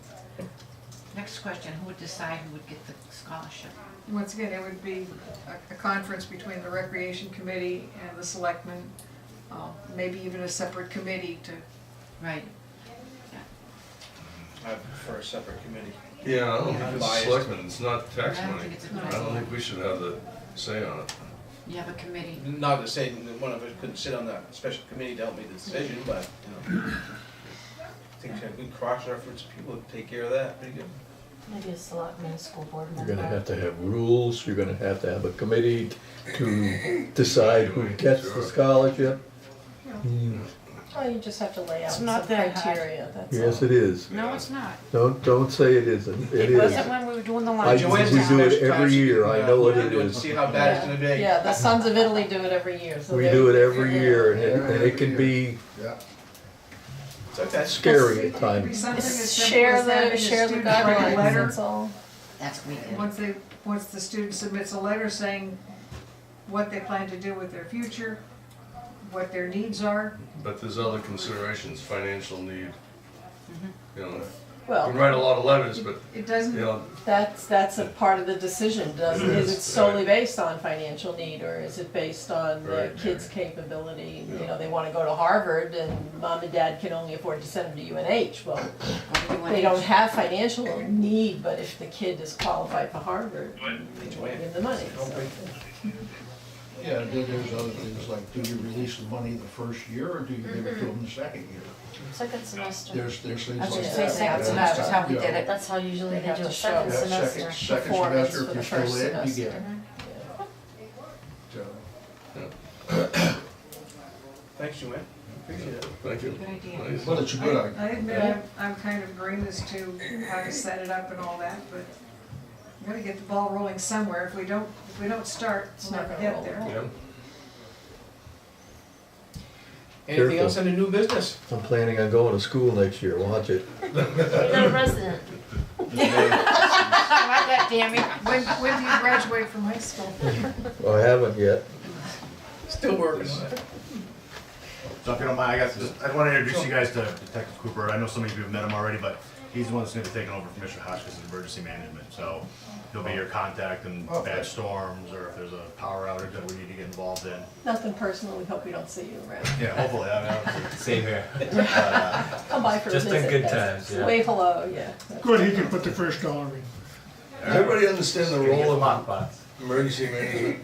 Speaker 8: Next question, who would decide who would get the scholarship?
Speaker 7: Once again, it would be a conference between the recreation committee and the selectmen, maybe even a separate committee to,
Speaker 8: Right.
Speaker 1: I prefer a separate committee.
Speaker 3: Yeah, I don't think it's
Speaker 1: Unbiased.
Speaker 3: selectmen, it's not tax
Speaker 8: I don't
Speaker 3: money.
Speaker 8: think it's a good
Speaker 3: I don't
Speaker 8: idea.
Speaker 3: think we should have the say on it.
Speaker 8: You have a committee.
Speaker 1: Not to say that one of us couldn't sit on that special committee to help make the decision, but, you know. I think a good cross-reference, people would take care of that pretty good.
Speaker 12: Maybe a selectman, school board
Speaker 6: You're
Speaker 12: member.
Speaker 6: gonna have to have rules, you're gonna have to have a committee to decide who gets the scholarship.
Speaker 11: Oh, you just have to lay out
Speaker 8: It's
Speaker 11: some
Speaker 8: not that hard.
Speaker 11: criteria, that's all.
Speaker 6: Yes, it is.
Speaker 8: No, it's not.
Speaker 6: Don't say it isn't, it
Speaker 8: It wasn't
Speaker 6: is.
Speaker 8: when we were doing the
Speaker 6: I-
Speaker 8: lunch.
Speaker 1: Joanne's
Speaker 6: we
Speaker 1: the
Speaker 6: do it
Speaker 1: next time
Speaker 6: every
Speaker 1: she
Speaker 6: year.
Speaker 1: can,
Speaker 6: I know what
Speaker 1: look
Speaker 6: it
Speaker 1: into
Speaker 6: is.
Speaker 1: See how bad it's gonna be.
Speaker 11: Yeah, the Sons of Italy do it every year, so
Speaker 6: We
Speaker 11: they-
Speaker 6: do it every year, and it can be
Speaker 9: Yeah.
Speaker 1: It's okay.
Speaker 6: scary at
Speaker 7: it could be
Speaker 6: times.
Speaker 7: something as simple
Speaker 11: Share
Speaker 7: as having
Speaker 11: the,
Speaker 7: a
Speaker 11: share the
Speaker 7: student write a
Speaker 11: guidelines,
Speaker 7: letter
Speaker 11: that's all.
Speaker 8: That's what we did.
Speaker 7: once the student submits a letter saying what they plan to do with their future, what their needs are.
Speaker 3: But there's other considerations, financial need. You know, you
Speaker 11: Well,
Speaker 3: can write a lot of letters, but,
Speaker 7: It doesn't,
Speaker 3: you know,
Speaker 11: that's a part of the decision, doesn't, is it solely based on financial need, or is it based on the
Speaker 3: Right.
Speaker 11: kid's capability? You know, they wanna go to Harvard and mom and dad can only afford to send them to UNH, well, they don't have financial need, but if the kid is qualified for Harvard, they give the money, so.
Speaker 9: Yeah, then there's other things like, do you release the money the first year, or do you give it to them the second year?
Speaker 12: Second semester.
Speaker 9: There's things
Speaker 8: I
Speaker 9: like
Speaker 8: was
Speaker 9: that.
Speaker 8: gonna say second semester, that's how we did it.
Speaker 12: That's how usually
Speaker 11: They
Speaker 12: they
Speaker 11: have
Speaker 12: do
Speaker 11: to
Speaker 12: a
Speaker 11: show
Speaker 12: second
Speaker 11: that
Speaker 12: semester.
Speaker 9: Second
Speaker 11: Performance
Speaker 9: semester,
Speaker 11: for
Speaker 9: if
Speaker 11: the
Speaker 9: you're
Speaker 11: first
Speaker 9: still in, you
Speaker 11: semester.
Speaker 9: get it. So,
Speaker 1: Thanks, Joanne. Appreciate it.
Speaker 3: thank you.
Speaker 8: Good idea.
Speaker 3: Nice.
Speaker 9: But it's a good idea.
Speaker 7: I admit I'm kind of green as to how to set it up and all that, but we gotta get the ball rolling somewhere. If we don't start,
Speaker 11: It's
Speaker 7: we'll
Speaker 11: not
Speaker 7: never
Speaker 11: gonna
Speaker 7: get
Speaker 11: roll.
Speaker 7: there.
Speaker 3: Yeah.
Speaker 1: Anything
Speaker 6: Careful.
Speaker 1: else under new business?
Speaker 6: I'm planning on going to school next year, watch it.
Speaker 12: You're not a resident.
Speaker 8: Like that, damn it.
Speaker 7: When do you graduate from high school?
Speaker 6: Well, I haven't yet.
Speaker 1: Still working on it.
Speaker 2: So if you don't mind, I want to introduce you guys to Detective Cooper. I know some of you have met him already, but he's the one that's going to be taking over from Mr. Hotchkiss in emergency management. So he'll be your contact in bad storms, or if there's a power outage that we need to get involved in.
Speaker 11: Nothing personal, we hope we don't see you around.
Speaker 2: Yeah, hopefully.
Speaker 13: Same here.
Speaker 11: Come by for a
Speaker 13: Just in
Speaker 11: visit.
Speaker 13: good
Speaker 11: that's-
Speaker 13: times, yeah.
Speaker 11: Wave hello, yeah.
Speaker 10: Good, he can put the first dollar in.
Speaker 3: Does everybody understand the role of
Speaker 13: Lockbox.
Speaker 3: emergency management?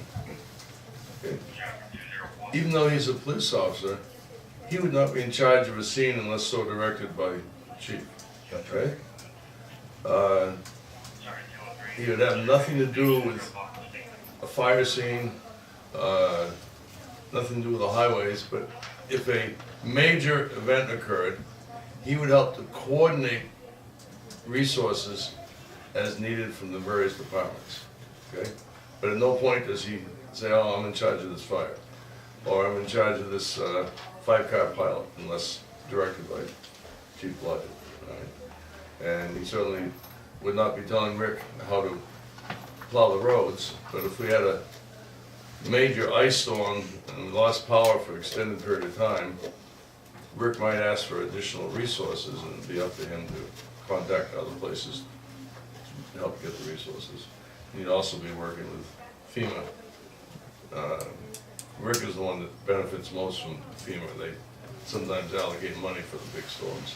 Speaker 3: Even though he's a police officer, he would not be in charge of a scene unless so directed by chief, right? He would have nothing to do with a fire scene, nothing to do with the highways, but if a major event occurred, he would help to coordinate resources as needed from the various departments, okay? But at no point does he say, oh, I'm in charge of this fire, or I'm in charge of this 5-car pilot, unless directed by Chief Blodgett, all right? And he certainly would not be telling Rick how to plow the roads, but if we had a major ice storm and we lost power for an extended period of time, Rick might ask for additional resources, and it'd be up to him to contact other places to help get the resources. He'd also be working with FEMA. Rick is the one that benefits most from FEMA. They sometimes allocate money for the big storms.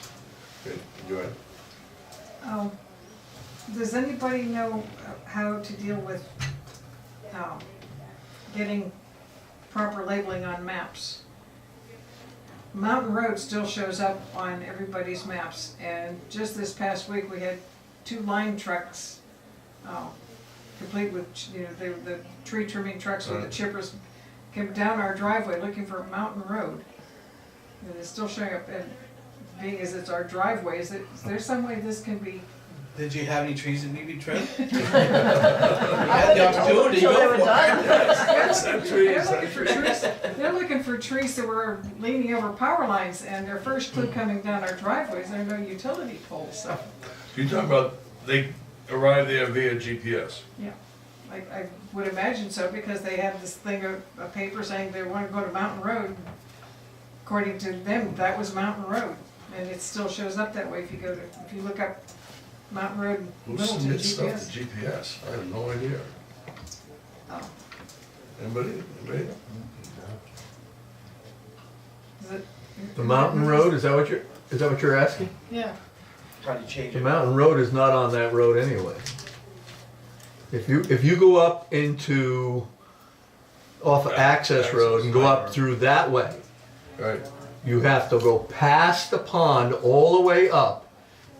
Speaker 3: Okay, go ahead.
Speaker 7: Does anybody know how to deal with getting proper labeling on maps? Mountain Road still shows up on everybody's maps, and just this past week, we had 2 line trucks, complete with, you know, the tree trimming trucks with the chippers, came down our driveway looking for Mountain Road. And it's still showing up, and being as it's our driveway, is there some way this can be?
Speaker 1: Did you have any trees that need to be trimmed? You
Speaker 11: I
Speaker 1: had the
Speaker 11: would've told them
Speaker 1: opportunity,
Speaker 11: till they
Speaker 1: go
Speaker 11: were
Speaker 1: for
Speaker 11: done.
Speaker 3: Some trees,
Speaker 7: They're looking for trees, they're looking for trees that were leaning over power lines, and their first clue coming down our driveways, there are no utility poles, so,
Speaker 3: You're talking about, they arrive there via GPS.
Speaker 7: yeah. I would imagine so, because they have this thing of paper saying they wanna go to Mountain Road. According to them, that was Mountain Road, and it still shows up that way if you look up Mountain Road in
Speaker 3: Who
Speaker 7: Littleton
Speaker 3: submits stuff
Speaker 7: GPS.
Speaker 3: to GPS? I have no idea.
Speaker 7: Oh,
Speaker 3: Anybody? Anybody?
Speaker 7: is it?
Speaker 6: The mountain road, is that what you're asking?
Speaker 7: Yeah.
Speaker 1: Trying to change
Speaker 6: The
Speaker 1: it.
Speaker 6: mountain road is not on that road anyway. If you go up into, off of Access Road and go up through that way,
Speaker 3: Right.
Speaker 6: you have to go past the pond all the way up,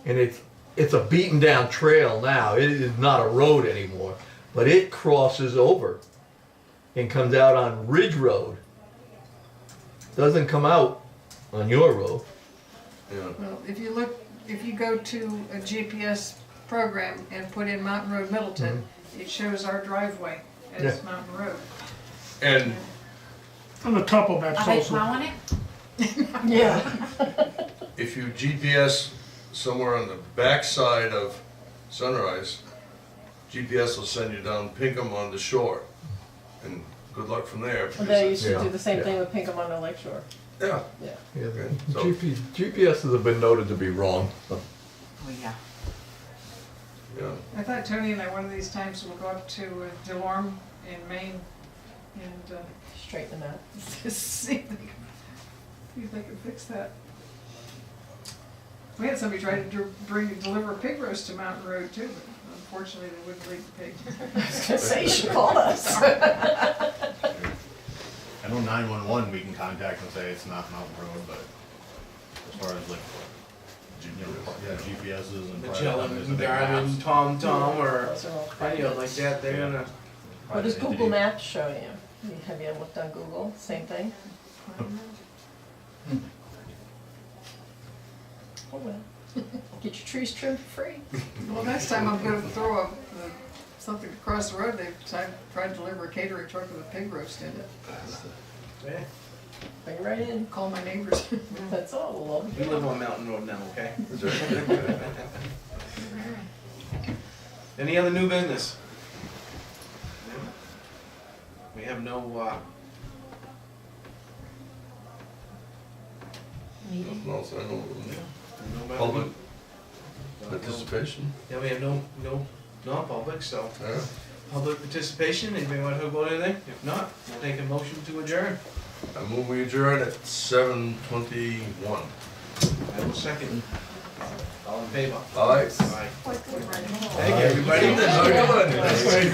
Speaker 6: and it's a beaten down trail now. It is not a road anymore, but it crosses over and comes out on Ridge Road. Doesn't come out on your road.
Speaker 3: Yeah.
Speaker 7: Well, if you go to a GPS program and put in Mountain Road Middleton, it shows our driveway as
Speaker 6: Yeah.
Speaker 7: Mountain Road.
Speaker 3: And
Speaker 10: On the topo maps
Speaker 8: Are they
Speaker 10: also.
Speaker 8: plowing it?
Speaker 11: Yeah.
Speaker 3: if you GPS somewhere on the backside of Sunrise, GPS will send you down Pinkham on the shore, and good luck from there.
Speaker 11: Well, they used to
Speaker 6: Yeah,
Speaker 11: do the same
Speaker 6: yeah.
Speaker 11: thing with Pinkham on the Lake Shore.
Speaker 3: Yeah,
Speaker 11: Yeah.
Speaker 6: Yeah,
Speaker 3: Okay, so-
Speaker 6: GPSs have been noted to be wrong.
Speaker 8: Oh, yeah.
Speaker 3: yeah.
Speaker 7: I thought Tony and I, one of these times, will go up to Delorme in Maine and
Speaker 11: Straighten them out.
Speaker 7: see if they can fix that. We had somebody try to deliver pig roast to Mountain Road too, but unfortunately they wouldn't leave the pig.
Speaker 11: I was gonna say, you should call us.
Speaker 2: I know 911 we can contact and say it's not Mountain Road, but as far as like, yeah, GPSs and. private
Speaker 1: Magellan,
Speaker 2: companies and big
Speaker 1: Garmin,
Speaker 2: maps.
Speaker 1: TomTom, or
Speaker 11: Those are all
Speaker 1: any of like
Speaker 11: private.
Speaker 1: that, they're gonna,
Speaker 11: What does
Speaker 2: private
Speaker 11: Google
Speaker 2: entity.
Speaker 11: Maps show you? Have you looked on Google? Same thing? Oh well. Get your trees trimmed for free.
Speaker 7: Well, next time I'm gonna throw something across the road, they tried to deliver a catering truck with a pig roast in it.
Speaker 1: yeah,
Speaker 11: Bring it right in.
Speaker 7: Call my neighbors.
Speaker 11: That's all. We'll
Speaker 1: we live on Mountain Road now, okay?
Speaker 3: Is there-
Speaker 1: Any other new business? We have no,
Speaker 12: Meeting.
Speaker 3: No, so I don't-
Speaker 1: no.
Speaker 3: Public participation?
Speaker 1: Yeah, we have no non-public, so
Speaker 3: Yeah.
Speaker 1: public participation, anybody want to go anything? If not, we'll take a motion to adjourn.
Speaker 3: I move we adjourn at 7:21.
Speaker 1: I will second. All in favor?
Speaker 3: All right.
Speaker 1: Aye. Thank you, everybody.
Speaker 3: Good.